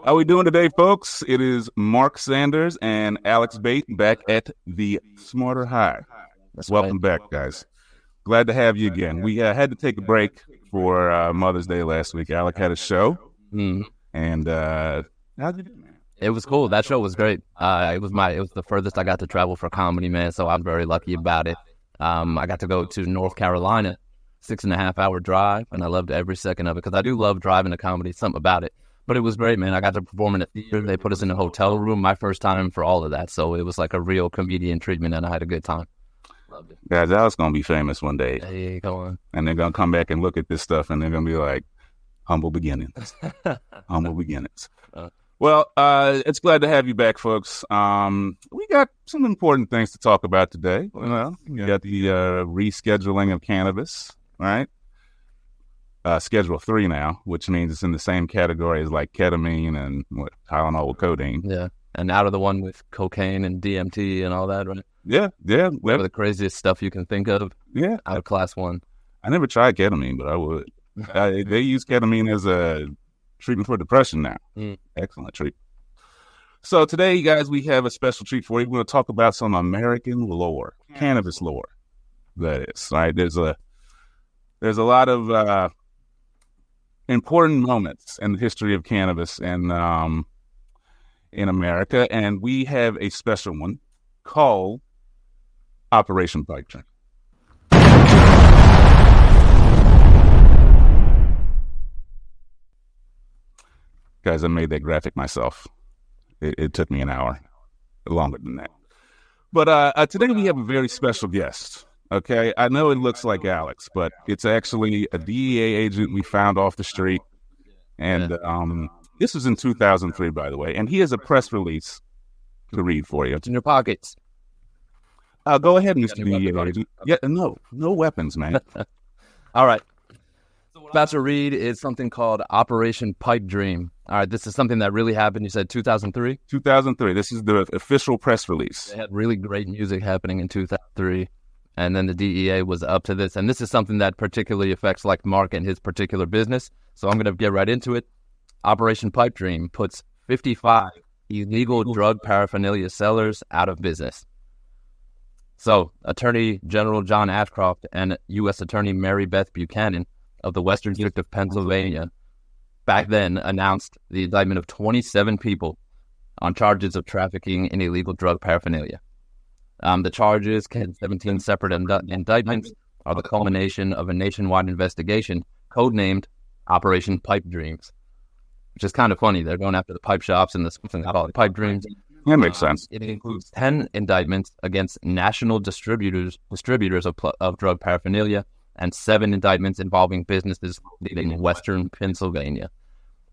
How we doing today, folks? It is Mark Sanders and Alex Bate back at the Smarter High. Welcome back, guys. Glad to have you again. We had to take a break for Mother's Day last week. Alec had a show, and how'd you do, man? It was cool. That show was great. It was the furthest I got to travel for comedy, man. So I'm very lucky about it. I got to go to North Carolina, 6.5-hour drive, and I loved every second of it because I do love driving to comedy. Something about it. But it was great, man. I got to perform in a theater. They put us in a hotel room. My first time for all of that. So it was like a real comedian treatment, and I had a good time. Loved it. Guys, Alec's going to be famous one day. Hey, come on. And they're going to come back and look at this stuff, and they're going to be like, humble beginnings. Humble beginnings. Well, it's glad to have you back, folks. We got some important things to talk about today. Well, we got the rescheduling of cannabis, right? Schedule 3 now, which means it's in the same category as like ketamine and Tylenol with codeine. Yeah, and out of the one with cocaine and DMT and all that, right? Yeah. The craziest stuff you can think of. Yeah. Out of class 1. I never tried ketamine, but I would. They use ketamine as a treatment for depression now. Excellent treatment. So today, guys, we have a special treat for you. We're going to talk about some American lore, cannabis lore. That is, right? There's a lot of important moments in the history of cannabis and in America, and we have a special one called Operation Pipe Dream. Guys, I made that graphic myself. It took me an hour, longer than that. But today we have a very special guest. Okay, I know it looks like Alex, but it's actually a DEA agent we found off the street. And this was in 2003, by the way. And he has a press release to read for you. It's in your pockets. Go ahead, Mr. DEA agent. Yeah, no weapons, man. All right. So what I'm about to read is something called Operation Pipe Dream. All right, this is something that really happened. You said 2003? 2003. This is the official press release. They had really great music happening in 2003. And then the DEA was up to this. And this is something that particularly affects like Mark and his particular business. So I'm going to get right into it. Operation Pipe Dream puts 55 illegal drug paraphernalia sellers out of business. So Attorney General John Ashcroft and U.S. Attorney Mary Beth Buchanan of the Western District of Pennsylvania back then announced the indictment of 27 people on charges of trafficking in illegal drug paraphernalia. The charges, 17 separate indictments, are the culmination of a nationwide investigation codenamed Operation Pipe Dreams, which is kind of funny. They're going after the pipe shops and something called Pipe Dreams. That makes sense. It includes 10 indictments against national distributors of drug paraphernalia and 7 indictments involving businesses in Western Pennsylvania.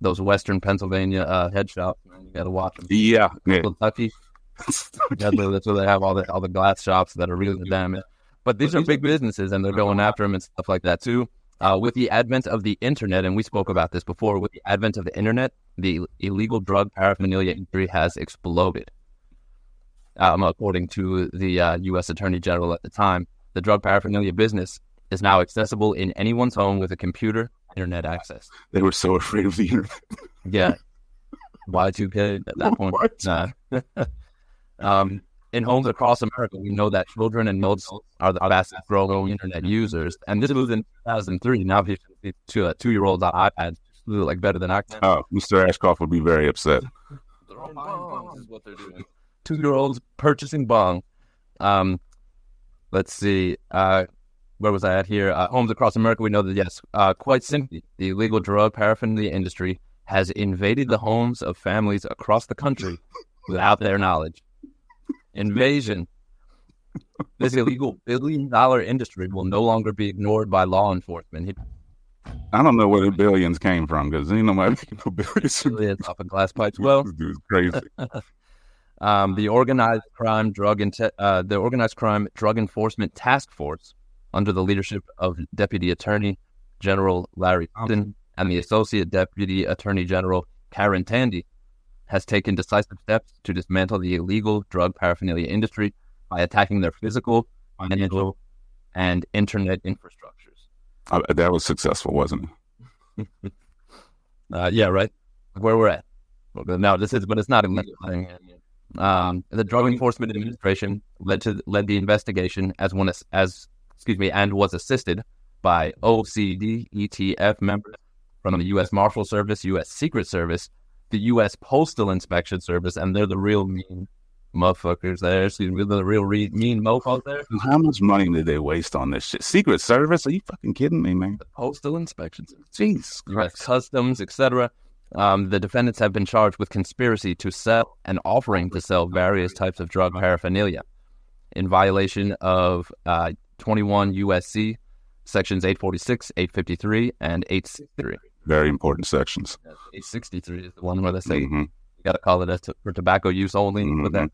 Those Western Pennsylvania head shops, man, you got to watch them. Yeah. Kentucky. That's where they have all the glass shops that are really damaged. But these are big businesses, and they're going after them and stuff like that too. With the advent of the internet, and we spoke about this before, with the advent of the internet, the illegal drug paraphernalia industry has exploded. According to the U.S. Attorney General at the time, the drug paraphernalia business is now accessible in anyone's home with a computer, internet access. They were so afraid of the internet. Yeah. Y2K at that point. In homes across America, we know that children and adults are the fastest growing internet users. And this was in 2003. Now, if you see 2-year-olds on iPads, like better than I can. Oh, Mr. Ashcroft would be very upset. They're all buying bongs is what they're doing. 2-year-olds purchasing bong. Let's see. Where was I at here? Homes across America, we know that, yes, quite simply, the illegal drug paraphernalia industry has invaded the homes of families across the country without their knowledge. Invasion. This illegal billion-dollar industry will no longer be ignored by law enforcement. I don't know where the billions came from because ain't nobody making no billions. It's off of glass pipes. Well, this dude's crazy. The organized crime drug enforcement task force, under the leadership of Deputy Attorney General Larry Compton and the Associate Deputy Attorney General Karen Tandy, has taken decisive steps to dismantle the illegal drug paraphernalia industry by attacking their physical, financial, and internet infrastructures. That was successful, wasn't it? Yeah, right. Where we're at. No, but it's not a legal thing. The Drug Enforcement Administration led the investigation and was assisted by OCD ETF members from the U.S. Marshal Service, U.S. Secret Service, the U.S. Postal Inspection Service, and they're the real mean motherfuckers there. They're the real mean mofos there. How much money did they waste on this shit? Secret Service? Are you fucking kidding me, man? The Postal Inspection Service. Jesus U.S. Customs, etc. The defendants have been charged with conspiracy to sell and offering to sell various types of drug paraphernalia in violation of 21 U.S.C. Sections 846, 853, and 863. Very important sections. 863 is the one where they say you got to call it for tobacco use only. With that,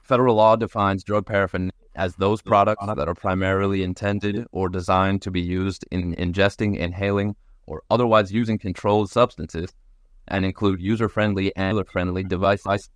federal law defines drug paraphernalia as those products that are primarily intended or designed to be used in ingesting, inhaling, or otherwise using controlled substances, and include user-friendly and dealer-friendly devices,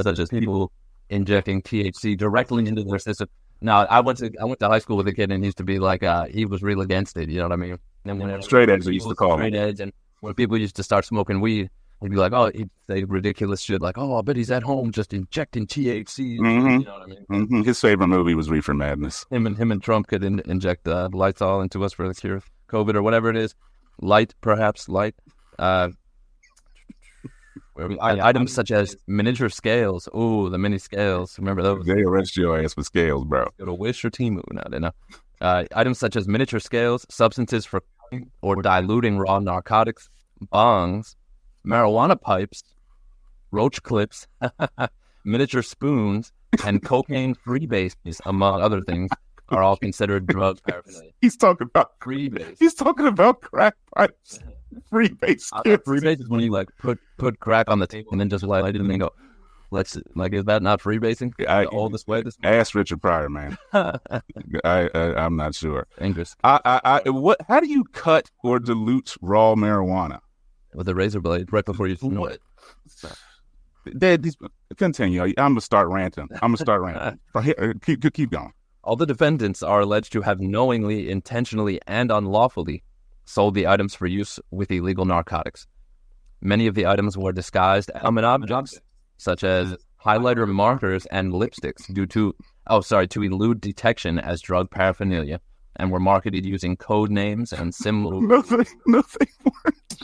such as people injecting THC directly into their system. Now, I went to high school with a kid, and he used to be like, he was real against it. You know what I mean? And straight edge, they used to call straight edge, and when people used to start smoking weed, he'd be like, he'd say ridiculous shit like, I bet he's at home just injecting THC. You know what I mean? His favorite movie was Reefer Madness. Him and Trump could inject Lysol into us for the cure of COVID or whatever it is. Light. Items such as miniature scales. Ooh, the mini scales. Remember those? They arrest your ass with scales, bro. Go to Wish or Temu now. They know. Items such as miniature scales, substances for cutting or diluting raw narcotics, bongs, marijuana pipes, roach clips, miniature spoons, and cocaine freebases, among other things, are all considered drug paraphernalia. He's talking about freebase. He's talking about crack pipes. Freebase. Freebase is when you like put crack on the table and then just light it and then go, is that not freebasing? All this way. Ask Richard Pryor, man. I'm not sure. Dangerous. How do you cut or dilute raw marijuana? With a razor blade right before you snort it. Continue. I'm gonna start ranting. Keep going. All the defendants are alleged to have knowingly, intentionally, and unlawfully sold the items for use with illegal narcotics. Many of the items were disguised as common objects, such as highlighter markers and lipsticks, to elude detection as drug paraphernalia, and were marketed using code names and symbols. Nothing worked.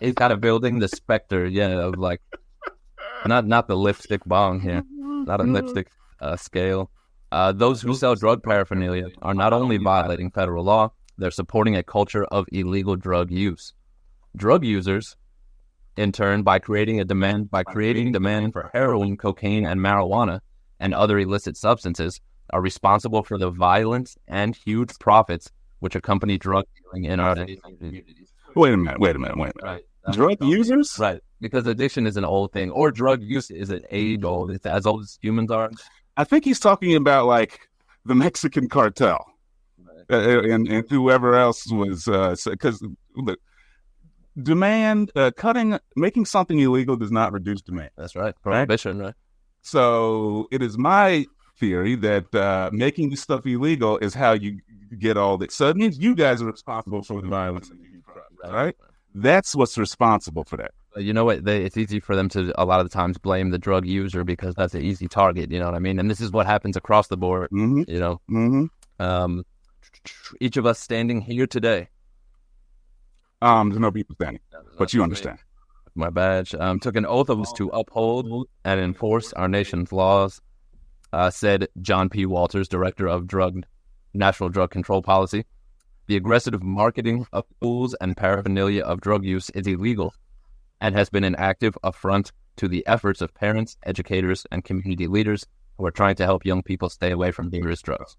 It's kind of building the specter, of like, not the lipstick bong here, not a lipstick scale. Those who sell drug paraphernalia are not only violating federal law, they're supporting a culture of illegal drug use. Drug users, in turn, by creating demand for heroin, cocaine, and marijuana, and other illicit substances, are responsible for the violence and huge profits which accompany drug dealing in our communities. Wait a minute. Right. Drug users? Right. Because addiction is an old thing, or drug use is an age-old. It's as old as humans are. I think he's talking about like the Mexican cartel, and whoever else was, because look, making something illegal does not reduce demand. That's right. Prohibition, right? So it is my theory that making this stuff illegal is how you get all that. So it means you guys are responsible for the violence, right? That's what's responsible for that. You know what? It's easy for them to, a lot of the times, blame the drug user because that's an easy target. You know what I mean? And this is what happens across the board. You know, each of us standing here today. There's no people standing, but you understand. My badge. Took an oath of to uphold and enforce our nation's laws, said John P. Walters, Director of National Drug Control Policy. The aggressive marketing of tools and paraphernalia of drug use is illegal and has been an active affront to the efforts of parents, educators, and community leaders who are trying to help young people stay away from dangerous drugs.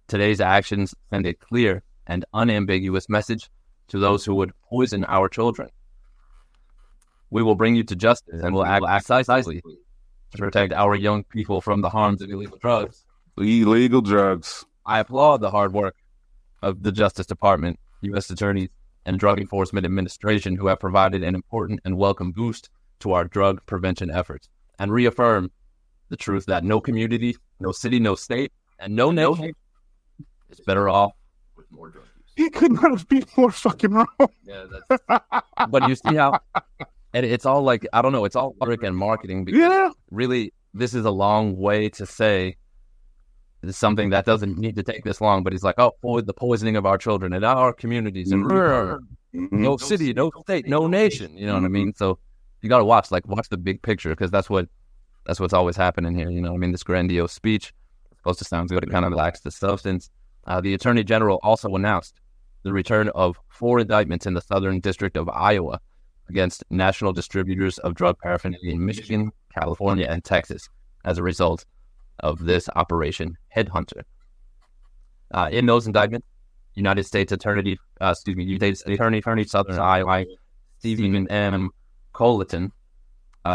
Today's actions send a clear and unambiguous message to those who would poison our children. We will bring you to justice and will act decisively to protect our young people from the harms of illegal drugs. Illegal drugs. I applaud the hard work of the Justice Department, U.S. attorneys, and Drug Enforcement Administration who have provided an important and welcome boost to our drug prevention efforts and reaffirm the truth that no community, no city, no state, and no nation is better off with more drug use. He could not have been more fucking wrong. Yeah, but you see how, and it's all like, I don't know, it's all rhetoric and marketing, because really, this is a long way to say it's something that doesn't need to take this long, but he's like, oh, the poisoning of our children in our communities, and no city, no state, no nation, you know what I mean? So you got to watch the big picture, because that's what's always happening here, you know what I mean? This grandiose speech, it's supposed to sound good, it kind of lacks the substance. The Attorney General also announced the return of 4 indictments in the Southern District of Iowa against national distributors of drug paraphernalia in Michigan, California, and Texas as a result of this Operation Headhunter. In those indictments, United States Attorney Southern Iowa, Stephen M. Colleton,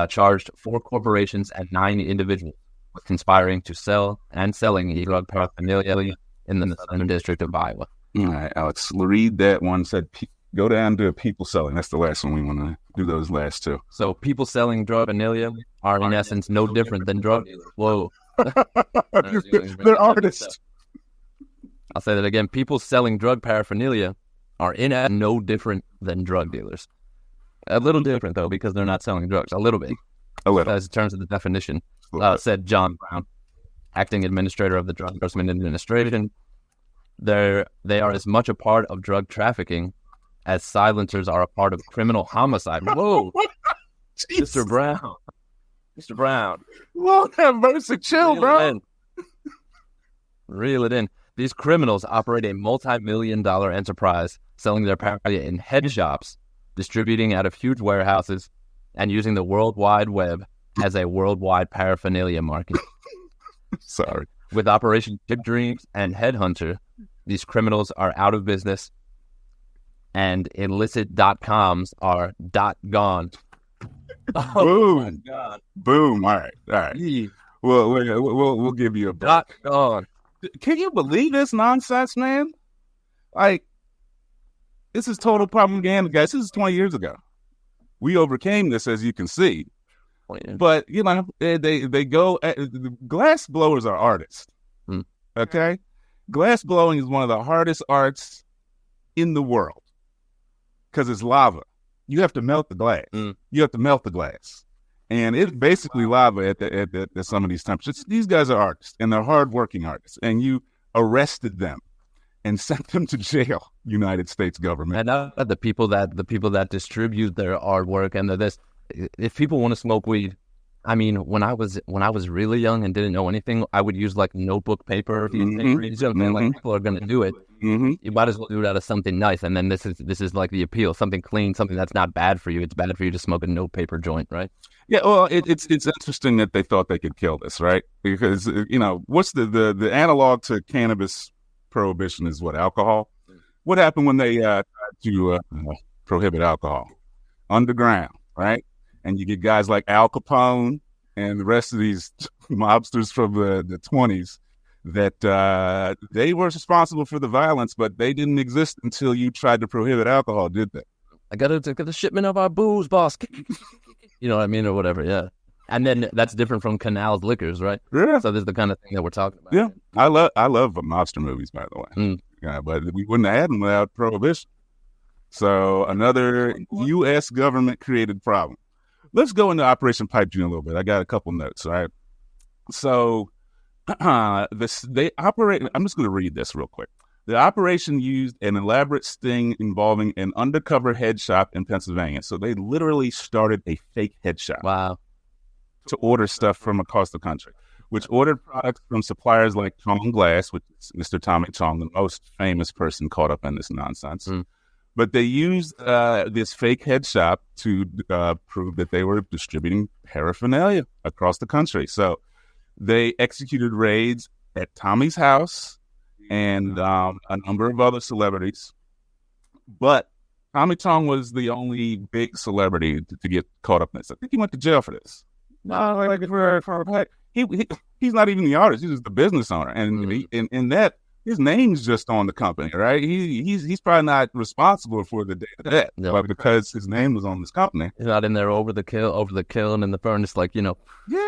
charged 4 corporations and 9 individuals with conspiring to sell and selling drug paraphernalia in the Southern District of Iowa. All right, Alex, read that one. Said go down to people selling. That's the last one. We want to do those last 2. So people selling drug paraphernalia are in essence no different than drug dealers. Whoa. They're artists. I'll say that again. People selling drug paraphernalia are in no different than drug dealers. A little different, though, because they're not selling drugs. A little bit. A little. As in terms of the definition, said John Brown, acting administrator of the Drug Enforcement Administration. They are as much a part of drug trafficking as silencers are a part of criminal homicide. Whoa. Mr. Brown. Mr. Brown. Lord have mercy. Chill, bro. Reel it in. These criminals operate a multi-million-dollar enterprise selling their paraphernalia in head shops, distributing out of huge warehouses, and using the World Wide Web as a worldwide paraphernalia market. Sorry. With Operation Chip Dreams and Headhunter, these criminals are out of business, and illicit.coms are .gone. Oh, boom. My God. Boom. All right. We'll give you a break. .gone. Can you believe this nonsense, man? Like, this is total propaganda, guys. This is 20 years ago. We overcame this, as you can see. But, you know, they go, glass blowers are artists, okay? Glass blowing is one of the hardest arts in the world because it's lava. You have to melt the glass. You have to melt the glass. And it's basically lava at some of these temperatures. These guys are artists, and they're hardworking artists. And you arrested them and sent them to jail, United States government. And the people that distribute their artwork and this, if people want to smoke weed, I mean, when I was really young and didn't know anything, I would use like notebook paper. Like people are going to do it. You might as well do it out of something nice. And then this is like the appeal, something clean, something that's not bad for you. It's bad for you to smoke a note paper joint, right? Yeah, well, it's interesting that they thought they could kill this, right? Because, you know, what's the analog to cannabis prohibition is what, alcohol? What happened when they tried to prohibit alcohol? Underground, right? And you get guys like Al Capone and the rest of these mobsters from the 20s that they were responsible for the violence, but they didn't exist until you tried to prohibit alcohol, did they? I got to get the shipment of our booze, boss. You know what I mean, or whatever, yeah. And then that's different from Canal's Liquors, right? Yeah. So this is the kind of thing that we're talking about. Yeah, I love mobster movies, by the way. Yeah, but we wouldn't have had them without prohibition. So another U.S. government-created problem. Let's go into Operation Pipe Dream a little bit. I got a couple notes, all right? So they operate. I'm just going to read this real quick. The operation used an elaborate sting involving an undercover head shop in Pennsylvania. So they literally started a fake head shop. Wow. To order stuff from across the country, which ordered products from suppliers like Chong Glass, which is Mr. Tommy Chong, the most famous person caught up in this nonsense. But they used this fake head shop to prove that they were distributing paraphernalia across the country. So they executed raids at Tommy's house and a number of other celebrities. But Tommy Chong was the only big celebrity to get caught up in this. I think he went to jail for this. No, he's not even the artist. He's just the business owner. And in that, his name's just on the company, right? He's probably not responsible for the day of that, but because his name was on this company. He's not in there over the kiln in the furnace, like, you know,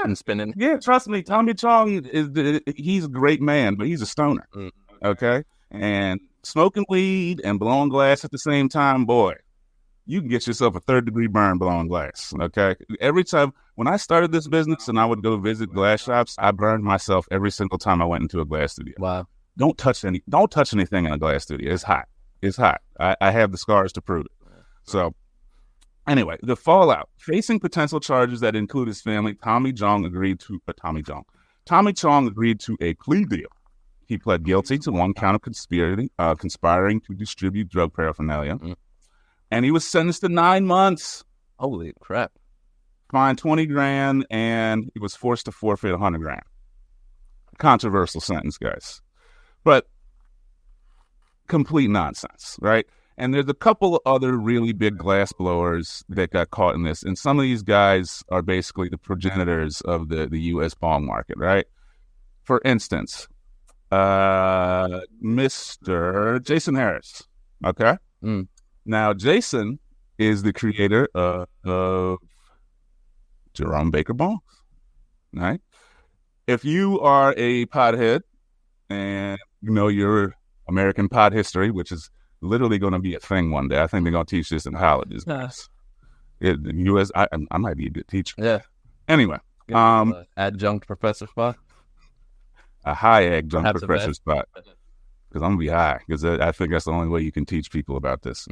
and spinning. Yeah, trust me, Tommy Chong he's a great man, but he's a stoner. Okay? And smoking weed and blowing glass at the same time, boy, you can get yourself a third-degree burn blowing glass, okay? Every time, when I started this business and I would go visit glass shops, I burned myself every single time I went into a glass studio. Wow. Don't touch anything in a glass studio. It's hot. It's hot. I have the scars to prove it. So, anyway, the fallout. Facing potential charges that include his family, Tommy Chong agreed to a plea deal. He pled guilty to one count of conspiring to distribute drug paraphernalia. And he was sentenced to 9 months. Holy crap. Fined $20,000, and he was forced to forfeit $100,000. Controversial sentence, guys. But complete nonsense, right? And there's a couple of other really big glass blowers that got caught in this. And some of these guys are basically the progenitors of the U.S. bong market, right? For instance, Mr. Jason Harris, okay? Now, Jason is the creator of Jerome Baker bongs, right? If you are a pothead and you know your American pot history, which is literally going to be a thing one day. I think they're going to teach this in colleges. U.S. I might be a good teacher. Yeah. Anyway, adjunct professor spot. A high adjunct professor spot, because I'm gonna be high, because I think that's the only way you can teach people about this.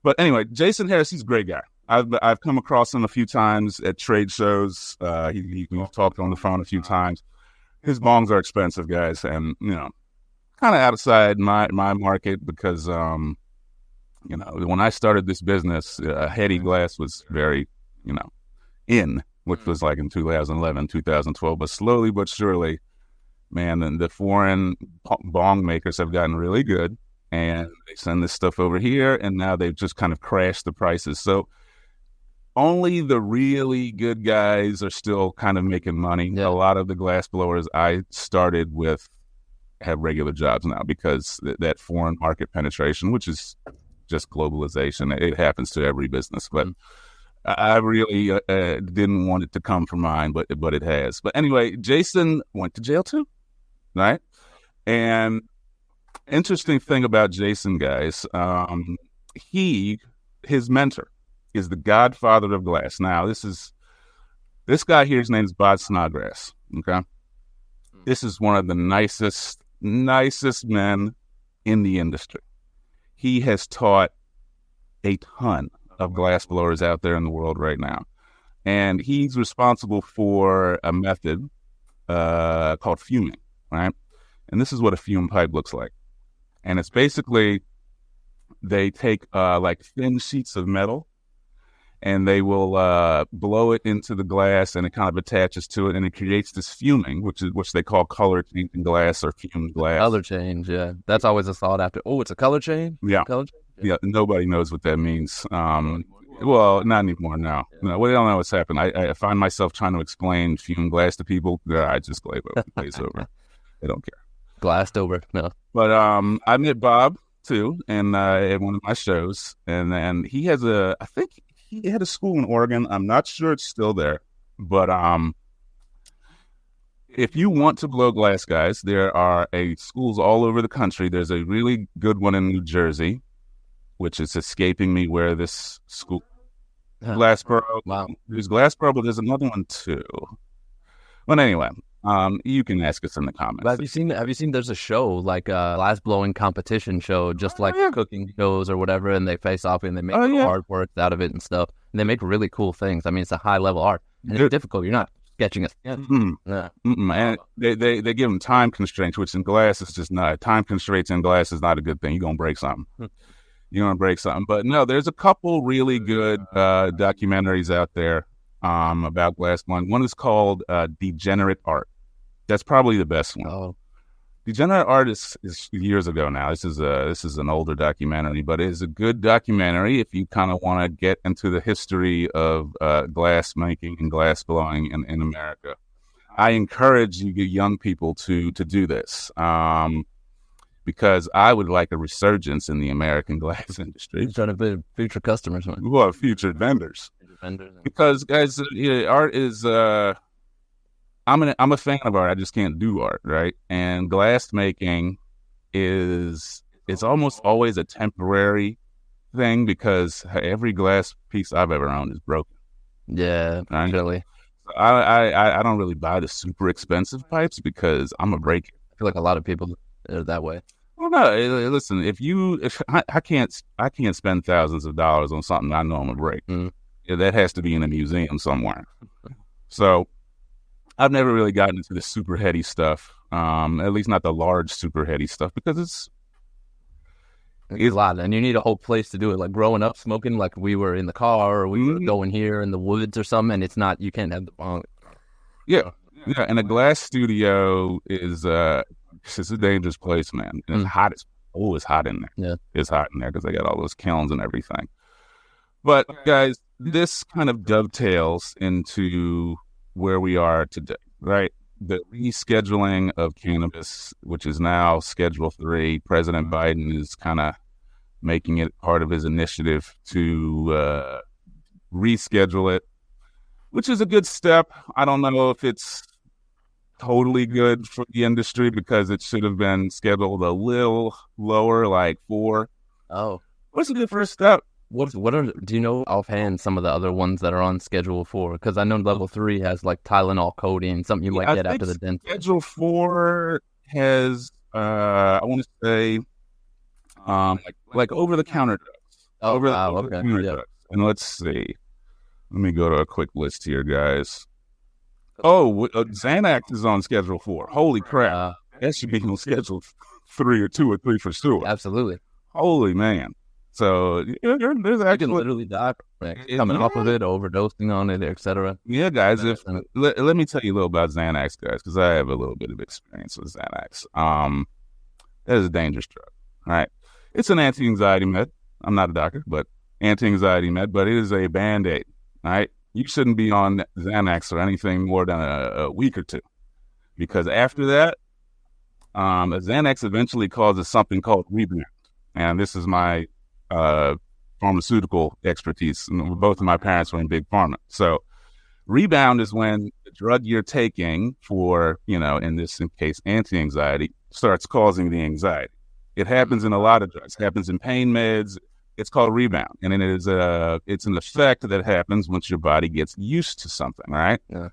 But anyway, Jason Harris, he's a great guy. I've come across him a few times at trade shows. We've talked on the phone a few times. His bongs are expensive, guys, and kind of outside my market because when I started this business, heady glass was very in, which was like in 2011, 2012. But slowly but surely, man, the foreign bong makers have gotten really good, and they send this stuff over here, and now they've just kind of crashed the prices. So only the really good guys are still kind of making money. A lot of the glass blowers I started with have regular jobs now because that foreign market penetration, which is just globalization, it happens to every business. But I really didn't want it to come from mine, but it has. But anyway, Jason went to jail too, right? And interesting thing about Jason, guys, his mentor is the godfather of glass. Now, this guy here, his name is Bob Snodgrass, okay? This is one of the nicest men in the industry. He has taught a ton of glass blowers out there in the world right now. And he's responsible for a method called fuming, right? And this is what a fume pipe looks like. And it's basically, they take like thin sheets of metal, and they will blow it into the glass, and it kind of attaches to it, and it creates this fuming, which they call color changing glass or fumed glass. Color change, yeah. That's always a thought after. Oh, it's a color change? Yeah. Color change? Yeah, nobody knows what that means. Well, not anymore now. No, we don't know what's happened. I find myself trying to explain fumed glass to people. I just glaze over. They don't care. Glassed over, no. But I met Bob, too, and at one of my shows, and he has I think he had a school in Oregon. I'm not sure it's still there, but if you want to blow glass, guys, there are schools all over the country. There's a really good one in New Jersey, which is escaping me where this school, Glassboro. Wow. There's Glassboro, but there's another one too. But anyway, you can ask us in the comments. But have you seen there's a show, like a glass blowing competition show, just like cooking shows or whatever, and they face off and they make artwork out of it and stuff. And they make really cool things. I mean, it's a high level art. And it's difficult. You're not sketching a skin. And they give them time constraints, which in glass is just not. Time constraints in glass is not a good thing. You're going to break something. But no, there's a couple really good documentaries out there about glass blowing. One is called Degenerate Art. That's probably the best one. Oh. Degenerate Art is years ago now. This is an older documentary, but it is a good documentary if you kind of want to get into the history of glass making and glass blowing in America. I encourage you young people to do this because I would like a resurgence in the American glass industry. You're trying to be future customers. Well, future vendors. Because, guys, art is... I'm a fan of art. I just can't do art, right? And glass making is it's almost always a temporary thing because every glass piece I've ever owned is broken. Yeah, Right? really. I don't really buy the super expensive pipes because I'm a breaker. I feel like a lot of people are that way. Well, no, listen. If I can't spend thousands of dollars on something I know I'm gonna break. Yeah, that has to be in a museum somewhere. So I've never really gotten into the super heady stuff. At least not the large super heady stuff because it's a lot, and you need a whole place to do it. Like growing up smoking, like we were in the car or we were going here in the woods or something, and it's not, you can't have the bong. Yeah, and a glass studio is it's a dangerous place, man. And it's hot it's hot in there. Yeah, it's hot in there because they got all those kilns and everything. But guys, this kind of dovetails into where we are today, right? The rescheduling of cannabis, which is now Schedule 3. President Biden is kind of making it part of his initiative to reschedule it, which is a good step. I don't know if it's totally good for the industry because it should have been scheduled a little lower, like 4. Oh, what's a good first step? Do you know offhand some of the other ones that are on Schedule 4? Because I know Level 3 has like Tylenol codeine, something you might get after the dentist. Schedule 4 has, I want to say, like over-the-counter drugs. Oh, wow, okay. Yeah. And let's see. Let me go to a quick list here, guys. Oh, Xanax is on Schedule 4. Holy crap. That should be on Schedule 3 or 2 or 3 for sure. Absolutely. Holy man. So there's actually... You can literally die coming off of it, overdosing on it, etc. Yeah, guys. Let me tell you a little about Xanax, guys, because I have a little bit of experience with Xanax. That is a dangerous drug, right? It's an anti-anxiety med. I'm not a doctor, but anti-anxiety med, but it is a Band-Aid, right? You shouldn't be on Xanax or anything more than a week or 2, because after that, Xanax eventually causes something called rebound, and this is my pharmaceutical expertise. Both of my parents were in big pharma. So rebound is when the drug you're taking for, in this case, anti-anxiety starts causing the anxiety. It happens in a lot of drugs. It happens in pain meds. It's called rebound. And it's an effect that happens once your body gets used to something, right? Yeah.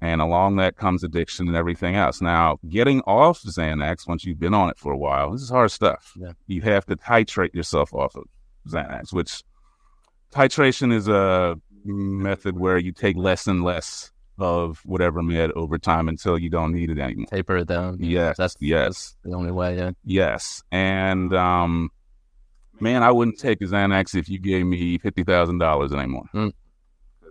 And along that comes addiction and everything else. Now, getting off Xanax once you've been on it for a while, this is hard stuff. Yeah. You have to titrate yourself off of Xanax, which titration is a method where you take less and less of whatever med over time until you don't need it anymore. Taper it down. Yes. That's the only way, yeah. Yes. And, man, I wouldn't take a Xanax if you gave me $50,000 anymore.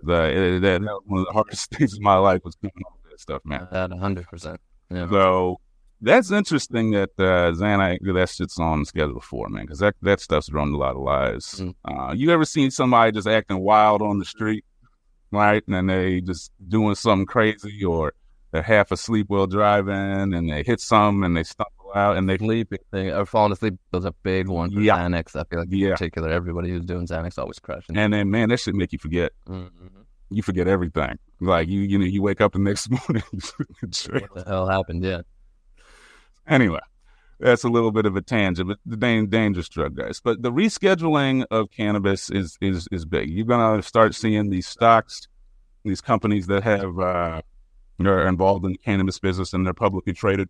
That was one of the hardest things in my life was coming off that stuff, man. That 100%. Yeah. So that's interesting that Xanax, that shit's on Schedule 4, man, because that stuff's running a lot of lives. You ever seen somebody just acting wild on the street, right? And then they just doing something crazy, or they're half asleep while driving and they hit something and they stumble out and they sleep or falling asleep was a big one for Xanax. I feel like in particular, everybody who's doing Xanax always crashing. And then, man, that shit make you forget. You forget everything. Like you wake up the next morning. What the hell happened? Yeah. Anyway, that's a little bit of a tangent, but the dangerous drug, guys. But the rescheduling of cannabis is big. You're gonna start seeing these stocks, these companies that have are involved in the cannabis business and they're publicly traded.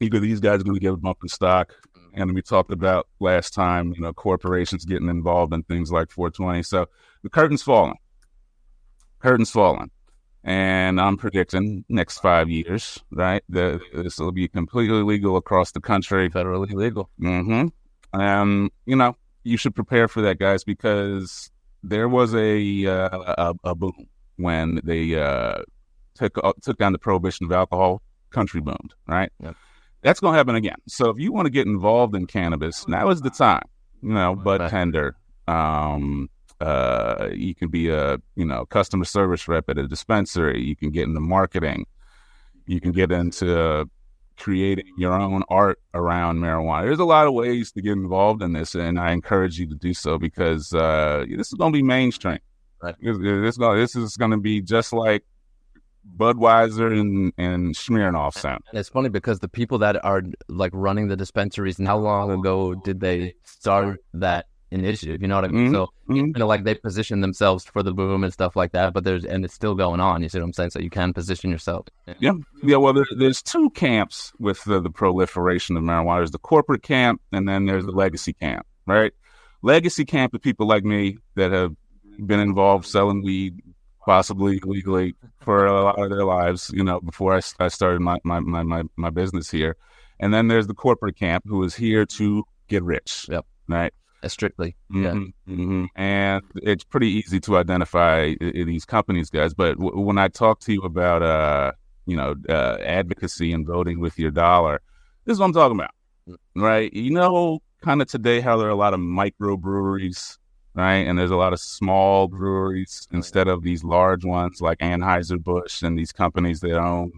Either these guys are going to get a bump in stock, and we talked about last time, corporations getting involved in things like 420. So the curtain's falling. And I'm predicting next 5 years, right? This will be completely legal across the country. Federally legal. You should prepare for that, guys, because there was a boom when they took down the prohibition of alcohol. Country boomed, right? Yep. That's going to happen again. So if you want to get involved in cannabis, now is the time. Bud tender. You can be a customer service rep at a dispensary. You can get into marketing. You can get into creating your own art around marijuana. There's a lot of ways to get involved in this, and I encourage you to do so because this is going to be mainstream. Right. This is going to be just like Budweiser and Smirnoff sound. And it's funny because the people that are like running the dispensaries, and how long ago did they start that initiative? You know what I mean? So you know, like they position themselves for the boom and stuff like that, but it's still going on. You see what I'm saying? So you can position yourself. Yeah. Well, there's two camps with the proliferation of marijuana. There's the corporate camp, and then there's the legacy camp. Right? Legacy camp is people like me that have been involved selling weed, possibly illegally, for a lot of their lives, you know, before I started my business here. And then there's the corporate camp who is here to get rich. Yep. Right. Strictly. And it's pretty easy to identify these companies, guys. But when I talk to you about, advocacy and voting with your dollar, this is what I'm talking about. Right. You know, kind of today how there are a lot of microbreweries. Right, and there's a lot of small breweries instead of these large ones like Anheuser-Busch and these companies that own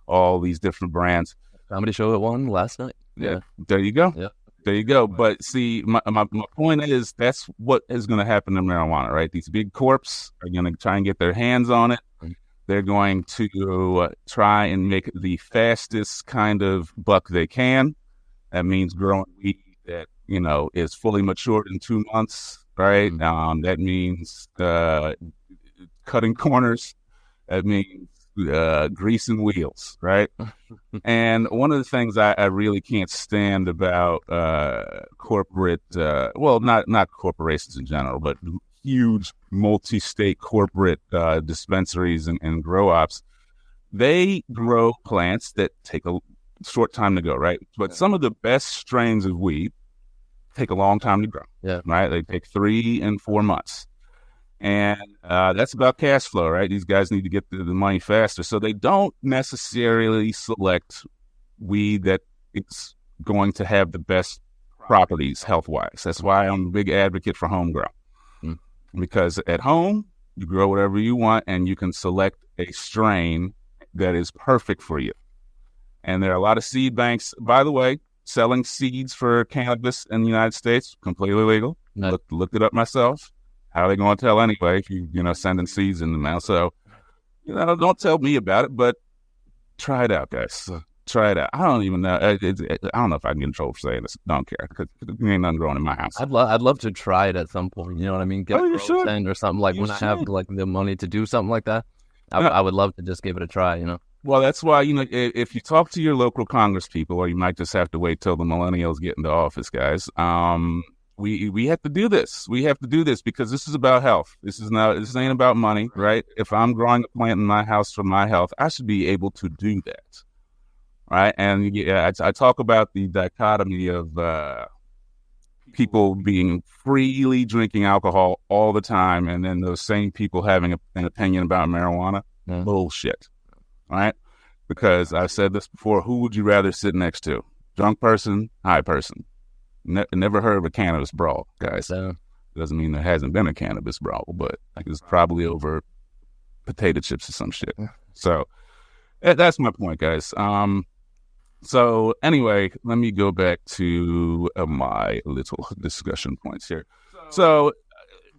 all these different brands. Comedy show at one last night. Yeah, there you go. Yeah, there you go. But see, my point is that's what is going to happen to marijuana, right? These big corps are going to try and get their hands on it. They're going to try and make the fastest kind of buck they can. That means growing weed that, you know, is fully matured in 2 months. Right. That means cutting corners. That means greasing wheels. Right. And one of the things I really can't stand about corporate, not corporations in general, but huge multi-state corporate dispensaries and grow ops, they grow plants that take a short time to go. Right. But some of the best strains of weed take a long time to grow. Yeah. Right. They take 3 and 4 months. And that's about cash flow, right? These guys need to get the money faster. So they don't necessarily select weed that it's going to have the best properties health-wise. That's why I'm a big advocate for home grow. Because at home, you grow whatever you want and you can select a strain that is perfect for you. And there are a lot of seed banks, by the way, selling seeds for cannabis in the United States, completely legal. Nice. Looked it up myself. How are they going to tell anyway if sending seeds in the mail? So, don't tell me about it, but try it out, guys. Try it out. I don't even know. I don't know if I can get in trouble for saying this. Don't care because there ain't nothing growing in my house. I'd love to try it at some point. You know what I mean? Get a stand or something like when I have like the money to do something like that. I would love to just give it a try. You know. Well, that's why, if you talk to your local Congress people, or you might just have to wait till the millennials get into office, guys, we have to do this. We have to do this because this is about health. This ain't about money, right? If I'm growing a plant in my house for my health, I should be able to do that, right? And I talk about the dichotomy of people being freely drinking alcohol all the time, and then those same people having an opinion about marijuana. Bullshit. Right? Because I've said this before, who would you rather sit next to? Drunk person, high person. Never heard of a cannabis brawl, guys. Doesn't mean there hasn't been a cannabis brawl, but it's probably over potato chips or some shit. So that's my point, guys. So anyway, let me go back to my little discussion points here. So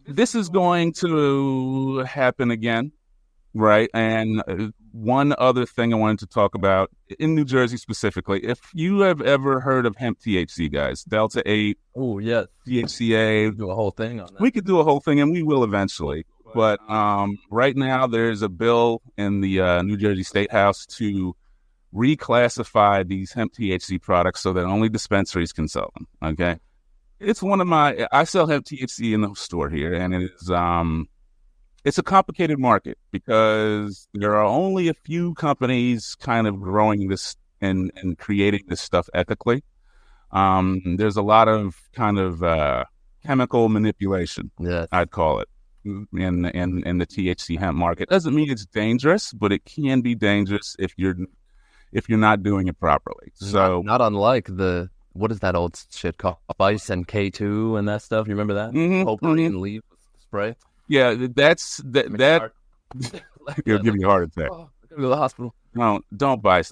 this is going to happen again. Right. And one other thing I wanted to talk about in New Jersey specifically, if you have ever heard of hemp THC, guys, Delta 8. Oh, yes. THCA. Do a whole thing on that. We could do a whole thing and we will eventually. But right now there's a bill in the New Jersey State House to reclassify these hemp THC products so that only dispensaries can sell them. Okay. It's I sell hemp THC in the store here, and it is, it's a complicated market because there are only a few companies kind of growing this and creating this stuff ethically. There's a lot of kind of chemical manipulation, I'd call it, in the THC hemp market. Doesn't mean it's dangerous, but it can be dangerous if you're not doing it properly. So not unlike what is that old shit called? Vice and K2 and that stuff. You remember that? Potpourri and leaf spray. Yeah, that it'll give you a heart attack. Oh, I gotta go to the hospital. No, don't buy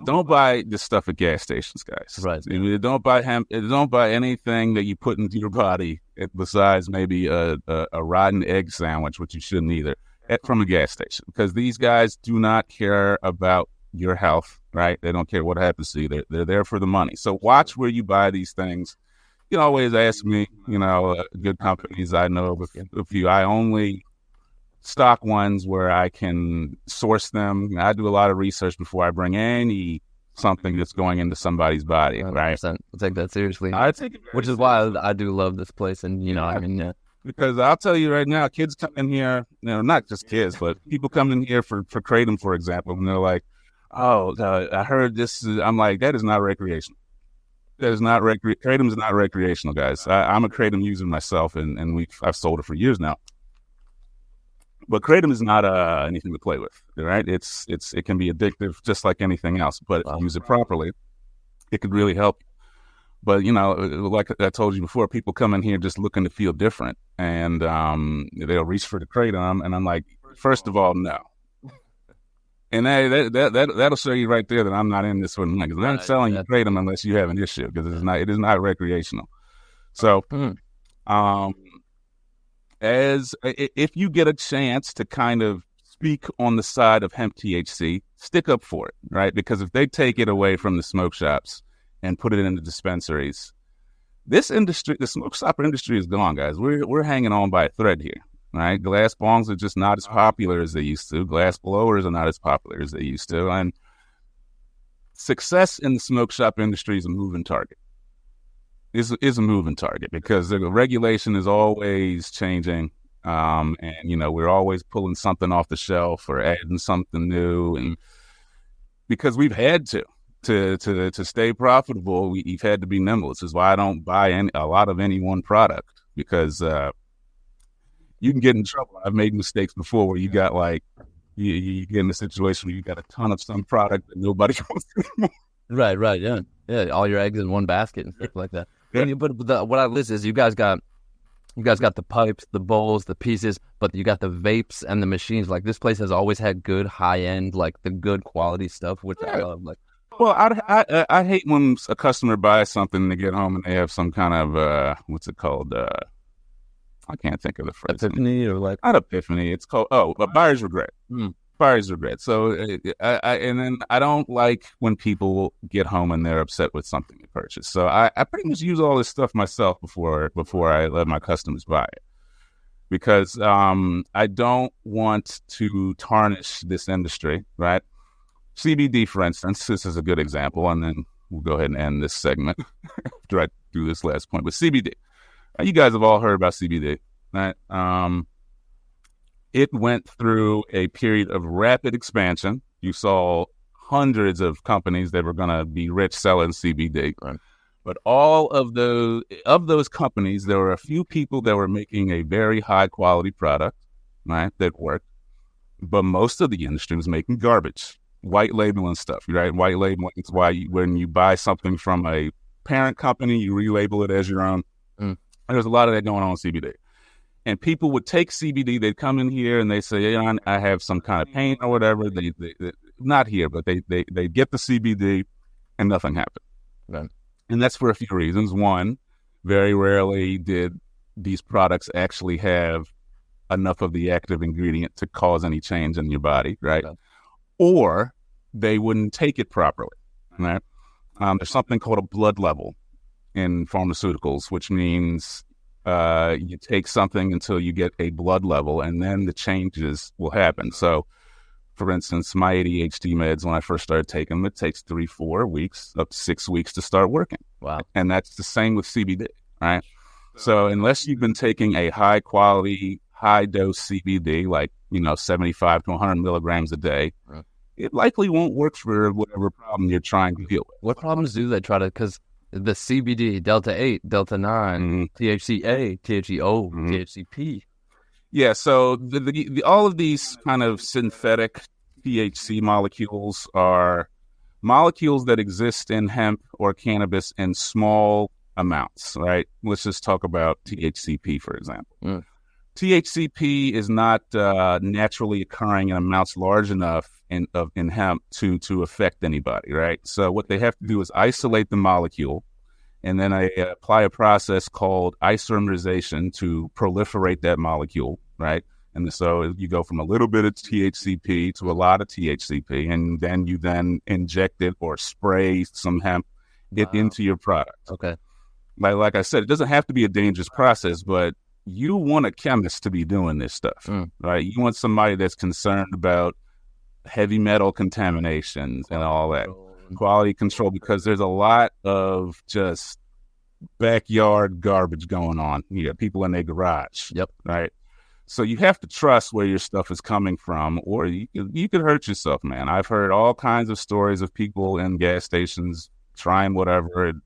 this stuff at gas stations, guys. Right. Don't buy hemp. Don't buy anything that you put into your body besides maybe a rotten egg sandwich, which you shouldn't either. from a gas station, because these guys do not care about your health, right? They don't care what happens to you. They're there for the money. So watch where you buy these things. You can always ask me, good companies I know of a few. I only stock ones where I can source them. I do a lot of research before I bring something that's going into somebody's body, right? 100%. I'll take that seriously. I take it, which is why I do love this place, and because I'll tell you right now, kids come in here, not just kids, but people come in here for Kratom, for example, and they're like, "Oh, I heard this." I'm like, that is not recreational. That is not Kratom is not recreational, guys. I'm a Kratom user myself, and I've sold it for years now. But Kratom is not anything to play with, right? It can be addictive just like anything else, but if you use it properly, it could really help. But, like I told you before, people come in here just looking to feel different, and they'll reach for the Kratom, and I'm like, first of all, no. And that'll show you right there that I'm not in this for money, because I'm not selling you Kratom unless you have an issue, because it is not recreational. So, if you get a chance to kind of speak on the side of hemp THC, stick up for it, right? Because if they take it away from the smoke shops and put it in the dispensaries, this industry, the smoke shop industry, is gone, guys. We're hanging on by a thread here, right? Glass bongs are just not as popular as they used to. Glass blowers are not as popular as they used to. And success in the smoke shop industry is a moving target. Is a moving target, because the regulation is always changing, and we're always pulling something off the shelf or adding something new, and because we've had to stay profitable, we've had to be nimble. This is why I don't buy a lot of any one product, because you can get in trouble. I've made mistakes before where you got you get in a situation where you got a ton of some product that nobody wants anymore. Right, yeah, all your eggs in one basket and stuff like that. Yeah. But what I list is you guys got the pipes, the bowls, the pieces, but you got the vapes and the machines. Like, this place has always had good high end, like the good quality stuff, which I love. Like, well, I hate when a customer buys something and they get home and they have some kind of what's it called? I can't think of the phrase. Epiphany, or like, not epiphany. It's called a buyer's regret. Buyer's regret. So and then I don't like when people get home and they're upset with something they purchased. So I pretty much use all this stuff myself before I let my customers buy it, because I don't want to tarnish this industry, right? CBD, for instance, this is a good example, and then we'll go ahead and end this segment after I do this last point. But CBD, you guys have all heard about CBD, right? It went through a period of rapid expansion. You saw hundreds of companies that were going to be rich selling CBD. Right. But all of those companies, there were a few people that were making a very high quality product, right, that worked. But most of the industry was making garbage, white labeling stuff, right? White labeling is why when you buy something from a parent company, you relabel it as your own. There's a lot of that going on with CBD. And people would take CBD, they'd come in here and they say, yeah, I have some kind of pain or whatever. They not here, but they get the CBD and nothing happened. Right. And that's for a few reasons. One, very rarely did these products actually have enough of the active ingredient to cause any change in your body, right? Okay. Or they wouldn't take it properly, right? There's something called a blood level in pharmaceuticals, which means you take something until you get a blood level, and then the changes will happen. So, for instance, my ADHD meds, when I first started taking them, it takes 3-4 weeks, up to 6 weeks to start working. Wow. And that's the same with CBD, right? So unless you've been taking a high quality, high dose CBD, like, 75 to 100 milligrams a day, right, it likely won't work for whatever problem you're trying to deal with. What problems do they try to, because the CBD, Delta 8, Delta 9, THCA, THCO, THCP. Yeah, so all of these kind of synthetic THC molecules are molecules that exist in hemp or cannabis in small amounts, right? Let's just talk about THCP, for example. THCP is not naturally occurring in amounts large enough in hemp to affect anybody, right? So what they have to do is isolate the molecule, and then I apply a process called isomerization to proliferate that molecule, right? And so you go from a little bit of THCP to a lot of THCP, and then you inject it or spray some hemp into your product. Okay. Like I said, it doesn't have to be a dangerous process, but you want a chemist to be doing this stuff, right? You want somebody that's concerned about heavy metal contaminations and all that, quality control, because there's a lot of just backyard garbage going on. You got people in their garage, right? So you have to trust where your stuff is coming from, or you could hurt yourself, man. I've heard all kinds of stories of people in gas stations trying whatever and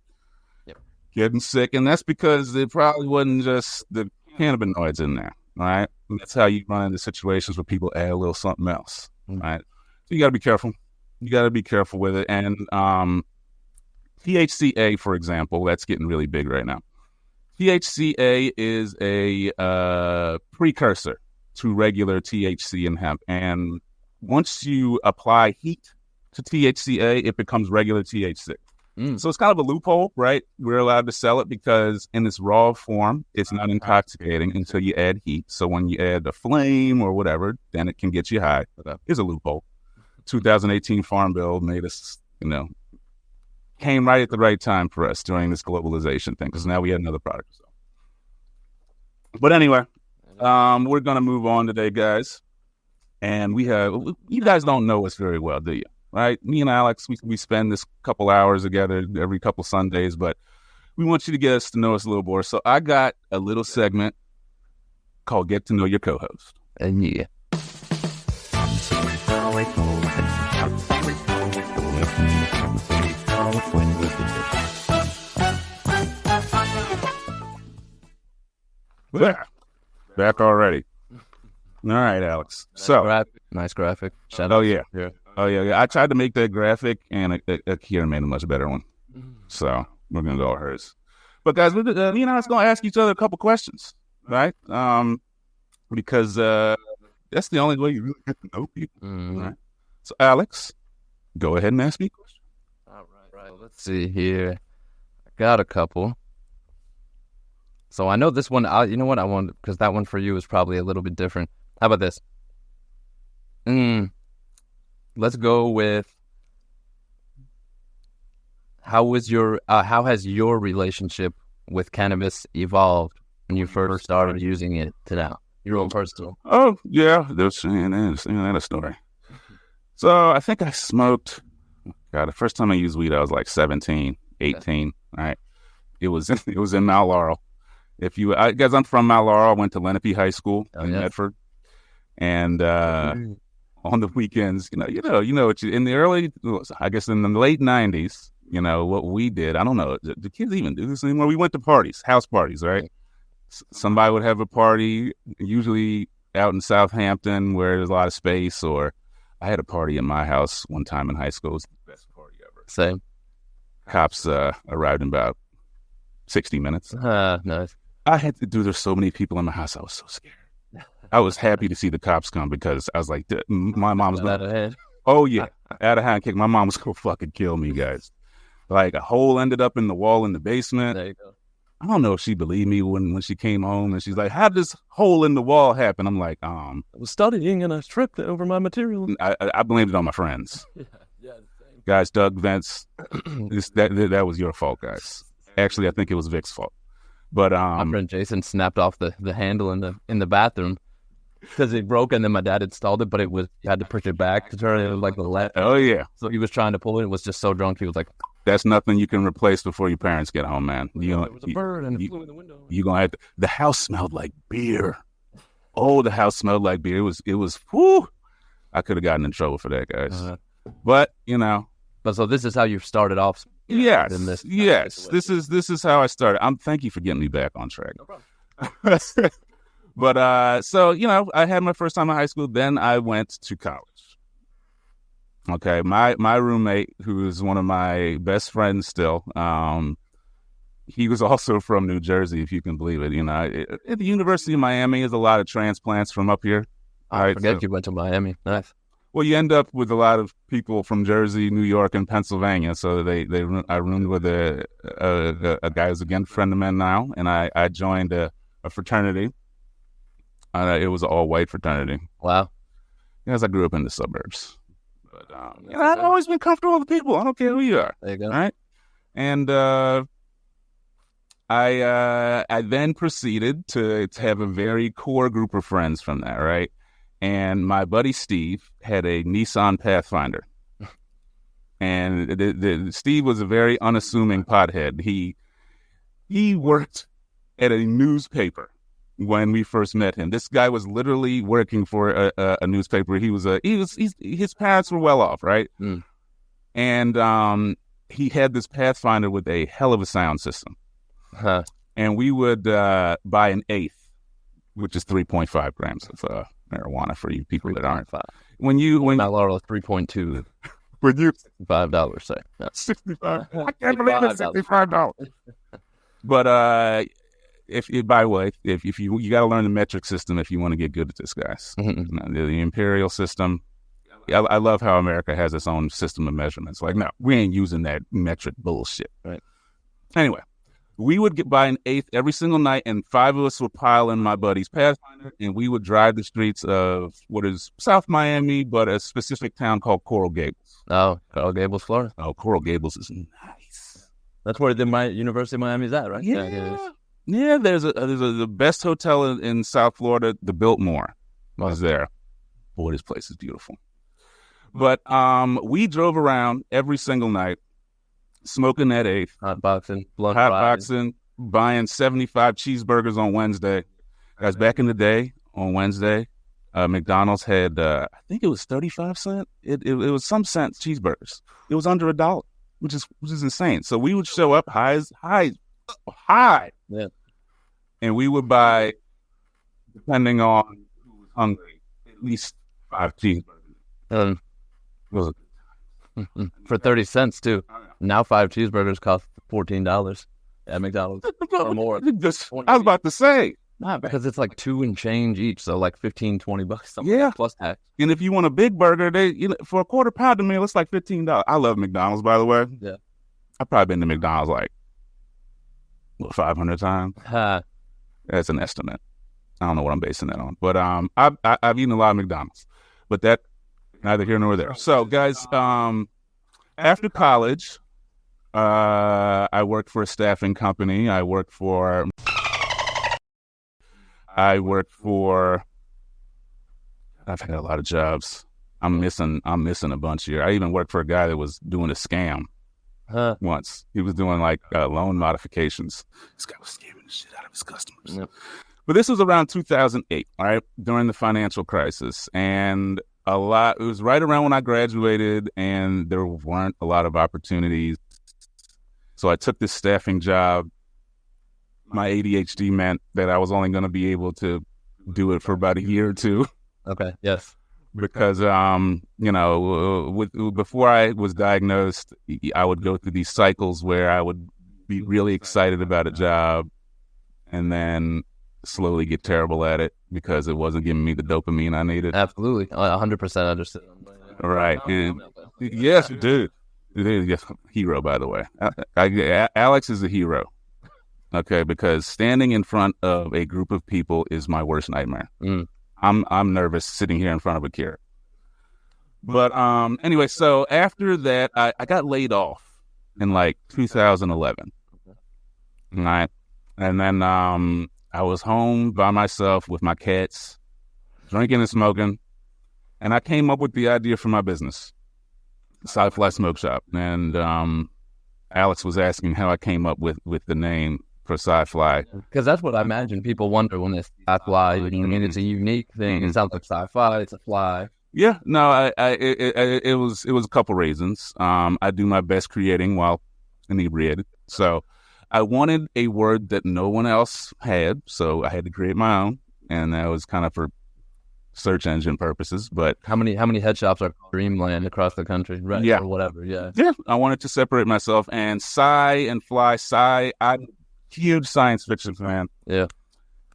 getting sick, and that's because it probably wasn't just the cannabinoids in there, right? And that's how you run into situations where people add a little something else, right? So you got to be careful. You got to be careful with it. And THCA, for example, that's getting really big right now. THCA is a precursor to regular THC in hemp. And once you apply heat to THCA, it becomes regular THC. So it's kind of a loophole, right? We're allowed to sell it because in its raw form, it's not intoxicating until you add heat. So when you add a flame or whatever, then it can get you high. It's a loophole. 2018 Farm Bill made us, came right at the right time for us during this globalization thing, because now we had another product. So. But anyway, we're going to move on today, guys. And you guys don't know us very well, do you? Right? Me and Alex, we spend this couple hours together every couple Sundays, but we want you to get us to know us a little more. So I got a little segment called Get to Know Your Co-Host. And yeah. Back already. All right, Alex. Nice graphic. Shout out. Oh, yeah. I tried to make that graphic, and Akira made a much better one. So we're going to go with hers. But guys, me and I was going to ask each other a couple questions, right? Because that's the only way you really get to know people. Right? So, Alex, go ahead and ask me a question. All right. Let's see here. I got a couple. So I know this one, you know what I want, because that one for you is probably a little bit different. How about this? Let's go with how has your relationship with cannabis evolved when you first started using it to now? Your own personal. Oh, yeah. There's a story. So I think I smoked, the first time I used weed, I was like 17, 18, right? It was in Mount Laurel. Guys, I'm from Mount Laurel. I went to Lenape High School in Medford. And on the weekends, in the late 90s, what we did, I don't know, do kids even do this anymore? We went to parties, house parties, right? Somebody would have a party, usually out in Southampton where there's a lot of space, or I had a party in my house one time in high school. It was the best party ever. Same. Cops arrived in about 60 minutes. Nice. There's so many people in my house, I was so scared. I was happy to see the cops come because I was like, my mom's out of hand. Oh, yeah. Out of hand kick. My mom was going to fucking kill me, guys. Like, a hole ended up in the wall in the basement. There you go. I don't know if she believed me when she came home, and she's like, how did this hole in the wall happen? I'm like, I was studying and I tripped over my material. I blamed it on my friends. Yeah, same. Guys, Doug, Vince, that was your fault, guys. Actually, I think it was Vic's fault. But my friend Jason snapped off the handle in the bathroom because it broke, and then my dad installed it, but you had to push it back to turn it like the left. Oh yeah. So he was trying to pull it. It was just so drunk. He was like, "That's nothing you can replace before your parents get home, man." There was a bird and it flew in the window. You gonna have to. The house smelled like beer. Oh, the house smelled like beer. It was. Whoo! I could have gotten in trouble for that, guys. But But so this is how you started off. Yes. This is how I started. Thank you for getting me back on track. No problem. But so I had my first time in high school. Then I went to college. Okay, my roommate, who is one of my best friends still, he was also from New Jersey, if you can believe it. At the University of Miami, there's a lot of transplants from up here. I forget you went to Miami. Nice. Well, you end up with a lot of people from Jersey, New York, and Pennsylvania. So I roomed with a guy who's again a friend of mine now, and I joined a fraternity. It was an all-white fraternity. Wow. Yes, I grew up in the suburbs. But I've always been comfortable with people. I don't care who you are. There you go. All right? And I then proceeded to have a very core group of friends from that, right? And my buddy Steve had a Nissan Pathfinder. And Steve was a very unassuming pothead. He worked at a newspaper when we first met him. This guy was literally working for a newspaper. His parents were well off, right? Mm. And he had this Pathfinder with a hell of a sound system. Huh. And we would buy an eighth, which is 3.5 grams of marijuana for you people that aren't. When Mount Laurel is 3.2. When you $65, say. Yeah. 65. I can't believe it's $65. But if you got to learn the metric system if you want to get good at this, guys. Mm-hmm. The imperial system. I love how America has its own system of measurements. Like, no, we ain't using that metric bullshit. Right. Anyway, we would buy an eighth every single night, and 5 of us would pile in my buddy's Pathfinder, and we would drive the streets of what is South Miami, but a specific town called Coral Gables. Oh, Coral Gables, Florida. Oh, Coral Gables is nice. That's where the University of Miami is at, right? Yeah. There's the best hotel in South Florida, the Biltmore, was there. Boy, this place is beautiful. But we drove around every single night, smoking that eighth, hotboxing, buying 75 cheeseburgers on Wednesday. Guys, back in the day, on Wednesday, McDonald's had, I think it was 35 cents. It was some cents cheeseburgers. It was under $1, which is insane. So we would show up high, yeah, and we would buy, depending on who was hungry, at least 5 cheeseburgers. For 30 cents too. Now 5 cheeseburgers cost $14 at McDonald's or more. I was about to say. Nah, because it's like 2 and change each, so like $15-$20 something. Yeah, plus tax. And if you want a big burger, for a quarter pounder meal, it's like $15. I love McDonald's, by the way. Yeah, I've probably been to McDonald's like 500 times. That's an estimate. I don't know what I'm basing that on, but I've eaten a lot of McDonald's, but that neither here nor there. So, guys, after college, I worked for a staffing company. I've had a lot of jobs. I'm missing a bunch here. I even worked for a guy that was doing a scam once. He was doing like loan modifications. This guy was scamming the shit out of his customers. Yep. But this was around 2008, all right, during the financial crisis. And it was right around when I graduated, and there weren't a lot of opportunities. So I took this staffing job. My ADHD meant that I was only going to be able to do it for about a year or two. Okay. Yes. Because, before I was diagnosed, I would go through these cycles where I would be really excited about a job and then slowly get terrible at it because it wasn't giving me the dopamine I needed. Absolutely. 100% understood. Right. Yes, dude. Hero, by the way. Alex is a hero. Okay, because standing in front of a group of people is my worst nightmare. I'm nervous sitting here in front of a carrot. But anyway, so after that, I got laid off in like 2011. Right, and then I was home by myself with my cats, drinking and smoking, and I came up with the idea for my business, Scyfli Smoke Shop. And Alex was asking how I came up with the name for Scyfli. Because that's what I imagine people wonder when it's Scyfli. I mean, it's a unique thing. It sounds like sci-fi. It's a fly. Yeah, no, it was a couple reasons. I do my best creating while inebriated, so I wanted a word that no one else had, so I had to create my own, and that was kind of for search engine purposes. But how many head shops are Dreamland across the country, right? Yeah, or whatever. Yeah. I wanted to separate myself, and Sci and Fly. Sci, I'm a huge science fiction fan. Yeah,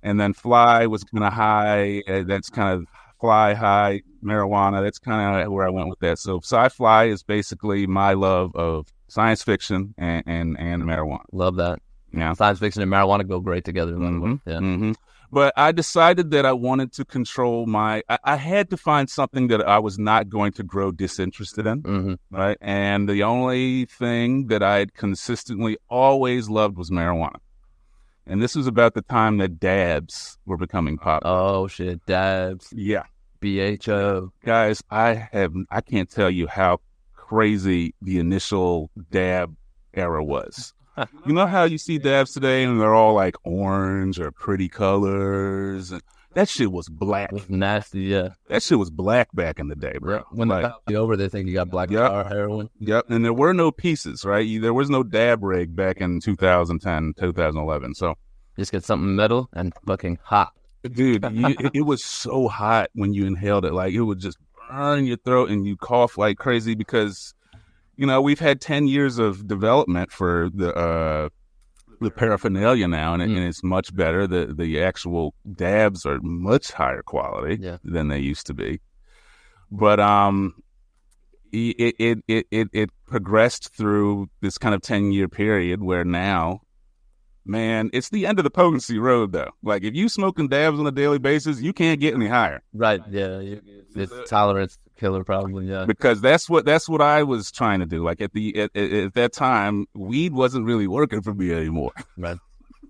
and then Fly was kind of high. That's kind of Fly high marijuana. That's kind of where I went with that. So Sci-Fly is basically my love of science fiction and marijuana. Love that. Yeah, science fiction and marijuana go great together. Yeah. But I decided that I wanted to control I had to find something that I was not going to grow disinterested in, right? And the only thing that I had consistently always loved was marijuana. And this was about the time that dabs were becoming popular. Oh, shit, dabs. Yeah. BHO. Guys, I can't tell you how crazy the initial dab era was. You know how you see dabs today and they're all like orange or pretty colors? And that shit was black. It's nasty, yeah. That shit was black back in the day, bro. Yeah. When they pop you over, they think you got black tar heroin. Yep, and there were no pieces, right? There was no dab rig back in 2010, 2011, so. Just get something metal and fucking hot. Dude, it was so hot when you inhaled it. Like, it would just burn your throat and you cough like crazy because, you know, we've had 10 years of development for the paraphernalia now, and it's much better. The actual dabs are much higher quality than they used to be. But it progressed through this kind of 10-year period where now, man, it's the end of the potency road, though. Like, if you smoking dabs on a daily basis, you can't get any higher. Right, yeah. It's tolerance killer, probably, yeah. Because that's what I was trying to do. Like, at that time, weed wasn't really working for me anymore. Right.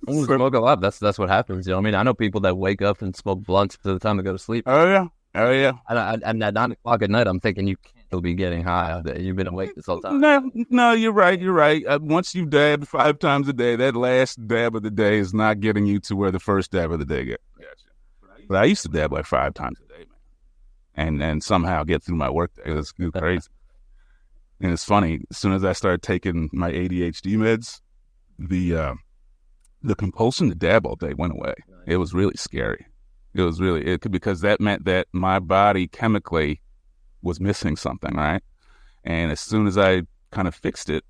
You smoke a lot. That's what happens, you know what I mean? I know people that wake up and smoke blunts to the time to go to sleep. Oh, yeah. And at 9 o'clock at night, I'm thinking you can't still be getting high. You've been awake this whole time. No, you're right. Once you've dabbed 5 times a day, that last dab of the day is not getting you to where the first dab of the day gets. Gotcha. But I used to dab like 5 times a day, man, and somehow get through my work day. It's crazy. And it's funny. As soon as I started taking my ADHD meds, the compulsion to dab all day went away. It was really scary. It was really because that meant that my body chemically was missing something, right? And as soon as I kind of fixed it,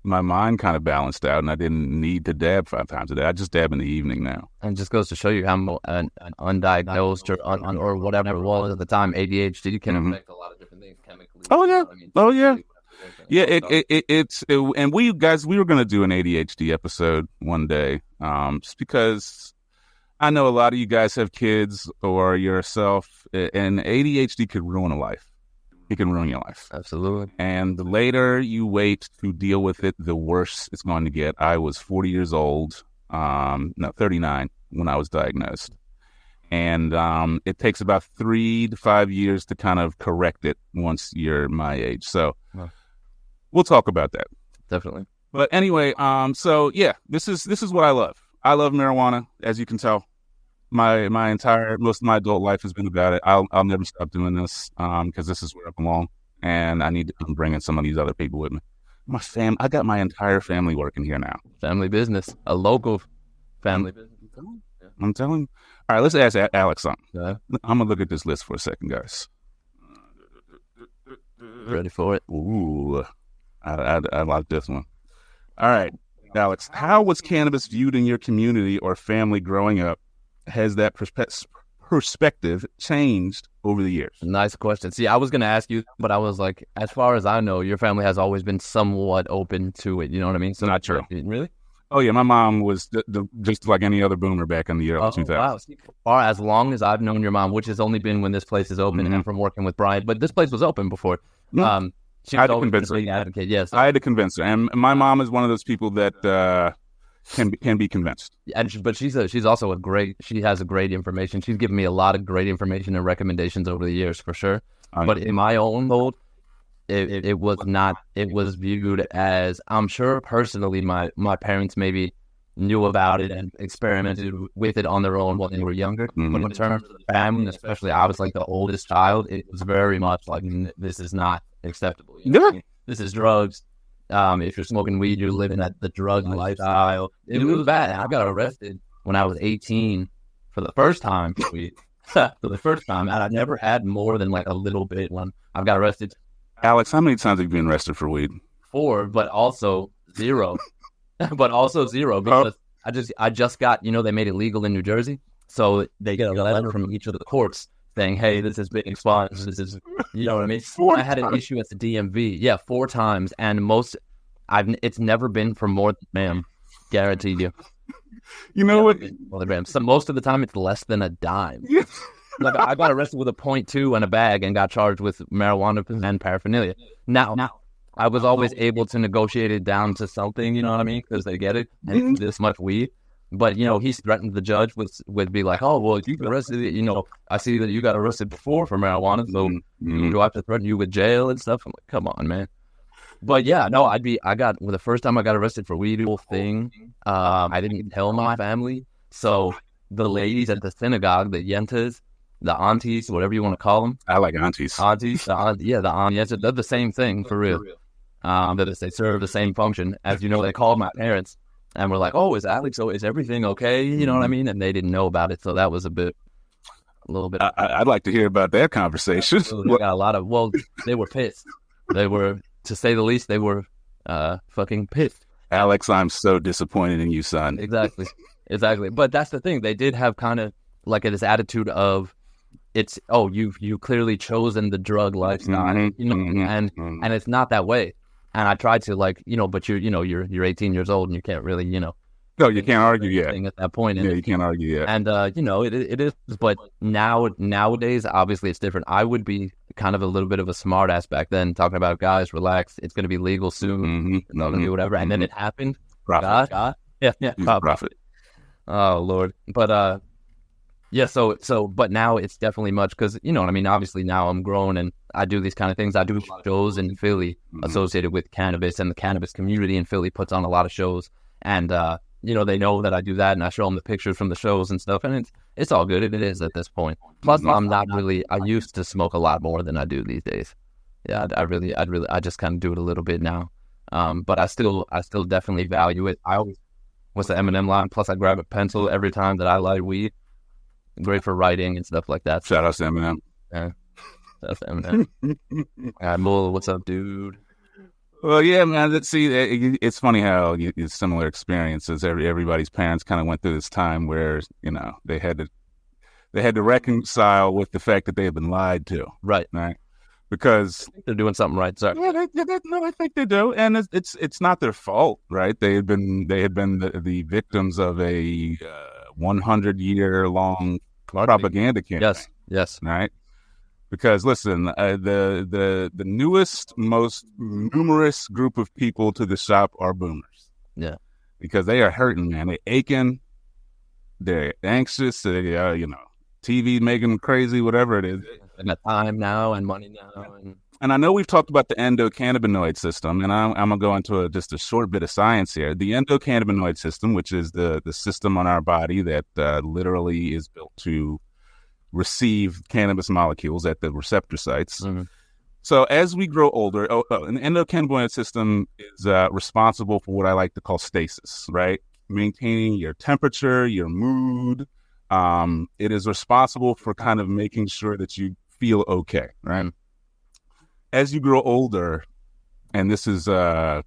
my mind kind of balanced out, and I didn't need to dab 5 times a day. I just dab in the evening now. And it just goes to show you how an undiagnosed or whatever it was at the time, ADHD can affect a lot of different things chemically. Oh yeah, yeah. And we were going to do an ADHD episode one day, just because I know a lot of you guys have kids or yourself, and ADHD could ruin a life. It can ruin your life. Absolutely. And the later you wait to deal with it, the worse it's going to get. I was 40 years old, 39 when I was diagnosed. And it takes about 3 to 5 years to kind of correct it once you're my age. So we'll talk about that. Definitely. But anyway, so yeah, this is what I love. I love marijuana, as you can tell. Most of my adult life has been about it. I'll never stop doing this because this is where I belong, and I need to bring in some of these other people with me. I got my entire family working here now. Family business, a local family business. I'm telling you. All right, let's ask Alex something. Yeah. I'm gonna look at this list for a second, guys. Ready for it? Ooh, I like this one. All right, Alex, how was cannabis viewed in your community or family growing up? Has that perspective changed over the years? Nice question. See, I was going to ask you, but I was like, as far as I know, your family has always been somewhat open to it. You know what I mean? So not true. Really? Oh, yeah. My mom was just like any other boomer back in the early 2000s. Wow. See, as long as I've known your mom, which has only been when this place is open and from working with Brian, but this place was open before. She I had to convince her. Advocate. Yes, I had to convince her. And my mom is one of those people that can be convinced. But she has a great information. She's given me a lot of great information and recommendations over the years, for sure. But in my own hold, it was not. It was viewed as, I'm sure personally, my parents maybe knew about it and experimented with it on their own when they were younger. But in terms of the family, especially I was like the oldest child, it was very much like, this is not acceptable. You know what I mean? This is drugs. If you're smoking weed, you're living the drug lifestyle. It was bad. I got arrested when I was 18 for the first time for weed. For the first time. And I never had more than like a little bit when I got arrested. Alex, how many times have you been arrested for weed? 4, but also 0. Because I just got, they made it legal in New Jersey. So they get a letter from each of the courts saying, hey, this has been expunged. This is, you know what I mean? I had an issue at the DMV. Yeah, 4 times. And it's never been for more than, guarantee you, You know what? Milligrams. So most of the time, it's less than a dime. Yeah. Like I got arrested with a .2 and a bag and got charged with marijuana and paraphernalia. Now, I was always able to negotiate it down to something, you know what I mean? Because they get it, and this much weed. But, you know, he's threatened the judge would be like, oh, well, you got arrested, you know, I see that you got arrested before for marijuana, so do I have to threaten you with jail and stuff? I'm like, come on, man. But yeah, no, the first time I got arrested for weed, whole thing, I didn't tell my family. So the ladies at the synagogue, the yentas, the aunties, whatever you want to call them. I like aunties. Aunties, the aunties, they're the same thing for real. That they serve the same function. As you know, they called my parents and were like, oh, is everything okay? You know what I mean? And they didn't know about it. So that was a little bit. I'd like to hear about that conversation. They got they were pissed. They were, to say the least, they were fucking pissed. Alex, I'm so disappointed in you, son. Exactly. But that's the thing. They did have kind of like this attitude of, you've clearly chosen the drug lifestyle, you know, and it's not that way. And I tried to, like, you know, but you're 18 years old and you can't really, you know. No, you can't argue yet. At that point. Yeah, you can't argue yet. And, you know, it is, but nowadays, obviously it's different. I would be kind of a little bit of a smart ass back then, talking about, guys, relax, it's going to be legal soon, not going to do whatever. And then it happened. Profit. Profit. Oh, Lord. But, yeah, but now it's definitely much, because, you know what I mean, obviously now I'm grown and I do these kind of things. I do shows in Philly associated with cannabis, and the cannabis community in Philly puts on a lot of shows. And, you know, they know that I do that, and I show them the pictures from the shows and stuff, and it's all good. It is at this point. Plus, I used to smoke a lot more than I do these days. Yeah, I just kind of do it a little bit now. But I still definitely value it. What's the Eminem line? Plus, I grab a pencil every time that I light weed. Great for writing and stuff like that. Shout out to Eminem. Yeah, that's Eminem. All right, Bull, what's up, dude? Well, yeah, man. It's funny how it's similar experiences. Everybody's parents kind of went through this time where, you know, they had to reconcile with the fact that they had been lied to. Right. Because they're doing something right. Sorry. Yeah, I think they do, and it's not their fault, right? They had been the victims of a 100-year-long propaganda campaign. Yes. Right. Because listen, the newest, most numerous group of people to the shop are boomers. Yeah. Because they are hurting, man. They're aching. They're anxious. They, you know, TV making them crazy, whatever it is. And the time now and money now. And I know we've talked about the endocannabinoid system, and I'm going to go into just a short bit of science here. The endocannabinoid system, which is the system on our body that literally is built to receive cannabis molecules at the receptor sites. Mm-hmm. So as we grow older, an endocannabinoid system is responsible for what I like to call stasis, right? Maintaining your temperature, your mood. It is responsible for kind of making sure that you feel okay, right? As you grow older, and this is, I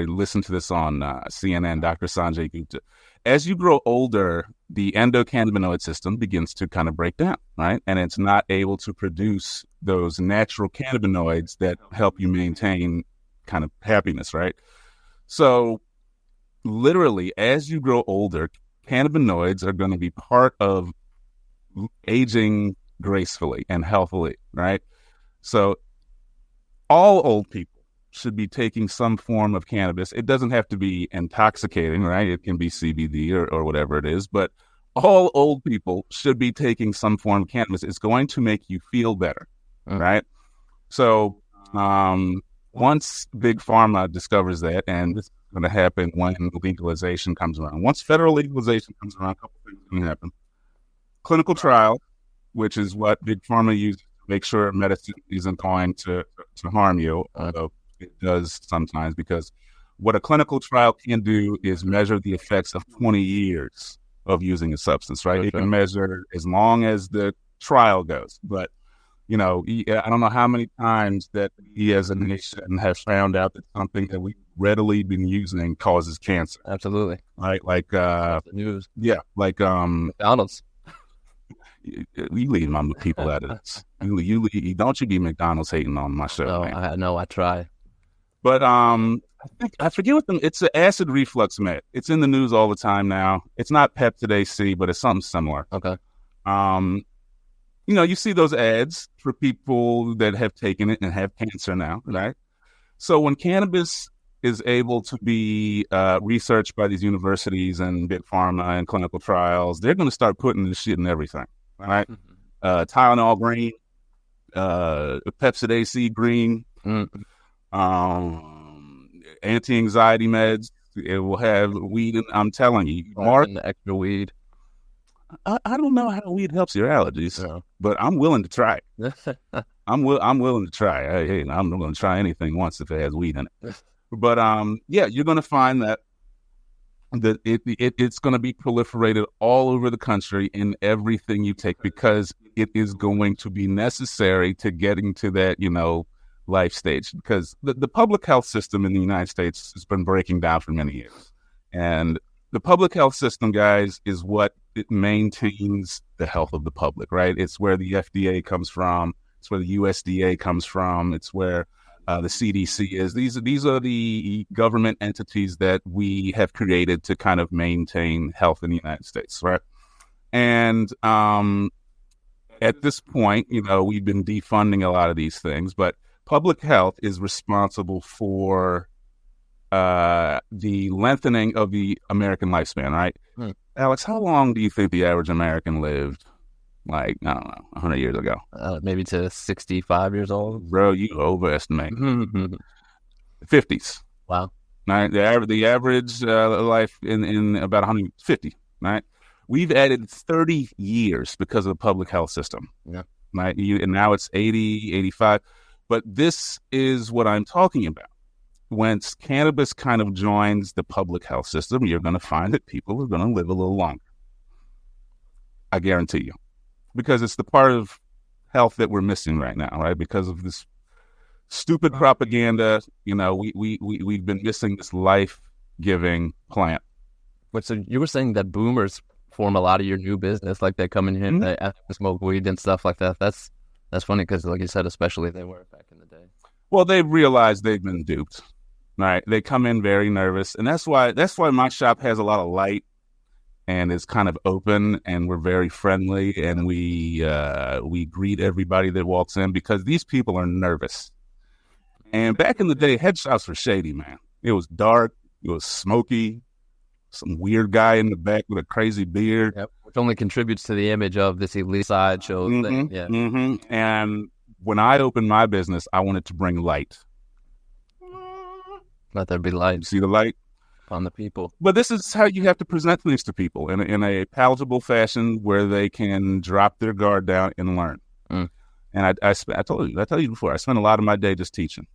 listened to this on CNN, Dr. Sanjay Gupta. As you grow older, the endocannabinoid system begins to kind of break down, right? And it's not able to produce those natural cannabinoids that help you maintain kind of happiness, right? So literally, as you grow older, cannabinoids are going to be part of aging gracefully and healthily, right? So all old people should be taking some form of cannabis. It doesn't have to be intoxicating, right? It can be CBD or whatever it is, but all old people should be taking some form of cannabis. It's going to make you feel better, right? So once Big Pharma discovers that, and this is going to happen when legalization comes around. Once federal legalization comes around, a couple things are going to happen. Clinical trial, which is what Big Pharma uses to make sure medicine isn't going to harm you, although it does sometimes, because what a clinical trial can do is measure the effects of 20 years of using a substance, right? It can measure as long as the trial goes. But, you know, I don't know how many times that we as a nation have found out that something that we've readily been using causes cancer. Absolutely. Right? Like, the news. Yeah. Like, McDonald's. You leave my people out of this. You don't you be McDonald's hating on my show. No, I try. But I forget what it's an acid reflux med. It's in the news all the time now. It's not Peptid AC, but it's something similar. Okay. You see those ads for people that have taken it and have cancer now, right? So when cannabis is able to be researched by these universities and big pharma and clinical trials, they're going to start putting this shit in everything, right? Tylenol green, Pepsid AC green, anti-anxiety meds. It will have weed, and I'm telling you, Mark, the extra weed. I don't know how weed helps your allergies, but I'm willing to try it. I'm willing to try. I'm going to try anything once if it has weed in it. But you're going to find that it's going to be proliferated all over the country in everything you take, because it is going to be necessary to getting to that, life stage. Because the public health system in the United States has been breaking down for many years. And the public health system, guys, is what it maintains the health of the public, right? It's where the FDA comes from. It's where the USDA comes from. It's where the CDC is. These are the government entities that we have created to kind of maintain health in the United States, right? And at this point, we've been defunding a lot of these things, but public health is responsible for the lengthening of the American lifespan, right? Alex, how long do you think the average American lived? Like, I don't know, 100 years ago. Maybe to 65 years old. Bro, you overestimate. 50s. Wow. Right? The average life in about 150, right? We've added 30 years because of the public health system. Yeah. Right? And now it's 80, 85. But this is what I'm talking about. Once cannabis kind of joins the public health system, you're going to find that people are going to live a little longer. I guarantee you. Because it's the part of health that we're missing right now, right? Because of this stupid propaganda, we've been missing this life-giving plant. So you were saying that boomers form a lot of your new business, like they come in here and they smoke weed and stuff like that. That's funny because, like you said, especially they were back in the day. Well, they realized they've been duped, right? They come in very nervous, and that's why my shop has a lot of light. And it's kind of open, and we're very friendly, and we greet everybody that walks in because these people are nervous. And back in the day, head shops were shady, man. It was dark, it was smoky, some weird guy in the back with a crazy beard. Yep. Which only contributes to the image of this elite sideshow thing. Yeah. Mm-hmm. And when I opened my business, I wanted to bring light. Let there be light. See the light? On the people. But this is how you have to present things to people in a palatable fashion where they can drop their guard down and learn. And I told you before, I spent a lot of my day just teaching.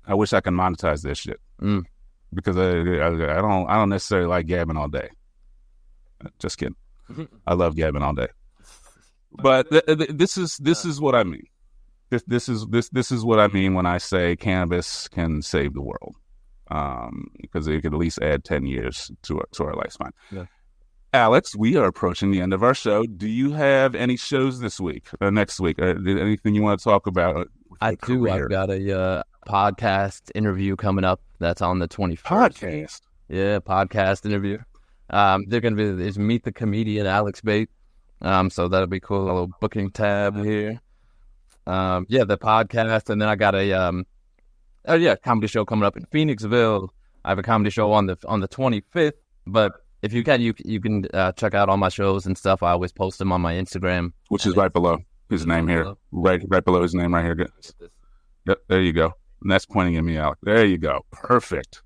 I wish I could monetize this shit because I don't necessarily like gabbing all day. Just kidding. I love gabbing all day. But this is what I mean. This is what I mean when I say cannabis can save the world. Because it could at least add 10 years to our lifespan. Yeah. Alex, we are approaching the end of our show. Do you have any shows this week or next week? Or anything you want to talk about? I do. Career? I've got a podcast interview coming up. That's on the 21st. Podcast? Yeah, podcast interview. They're going to be Meet the Comedian Alex Bate. So that'll be cool. A little booking tab here. The podcast. And then I got a... comedy show coming up in Phoenixville. I have a comedy show on the 25th. But if you can check out all my shows and stuff. I always post them on my Instagram, which is right below his name here. Right below his name right here. Good. Yep, there you go. And that's pointing at me, Alex. There you go. Perfect.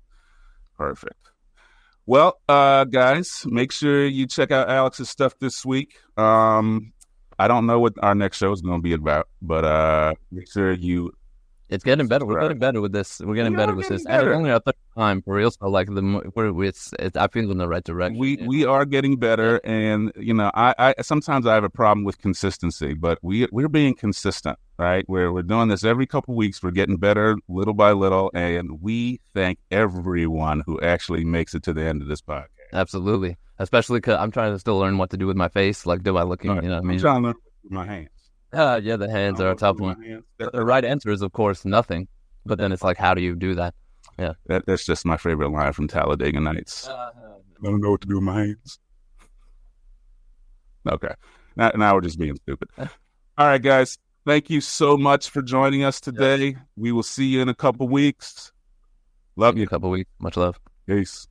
Well, guys, make sure you check out Alex's stuff this week. I don't know what our next show is going to be about, but make sure you. It's getting better. We're getting better with this. We're getting better with this. And it's only our third time for real. So like I feel in the right direction. We are getting better, and I sometimes I have a problem with consistency, but we're being consistent, right? We're doing this every couple of weeks. We're getting better little by little, and we thank everyone who actually makes it to the end of this podcast. Absolutely, especially because I'm trying to still learn what to do with my face. Like, do I look? Right. What I mean? I'm trying to learn with my hands. The hands are a tough one. The right answer is, of course, nothing. But then it's like, how do you do that? Yeah. That's just my favorite line from Talladega Nights. I don't know what to do with my hands. Okay. Now we're just being stupid. All right, guys. Thank you so much for joining us today. We will see you in a couple weeks. Love you. A couple weeks. Much love. Peace.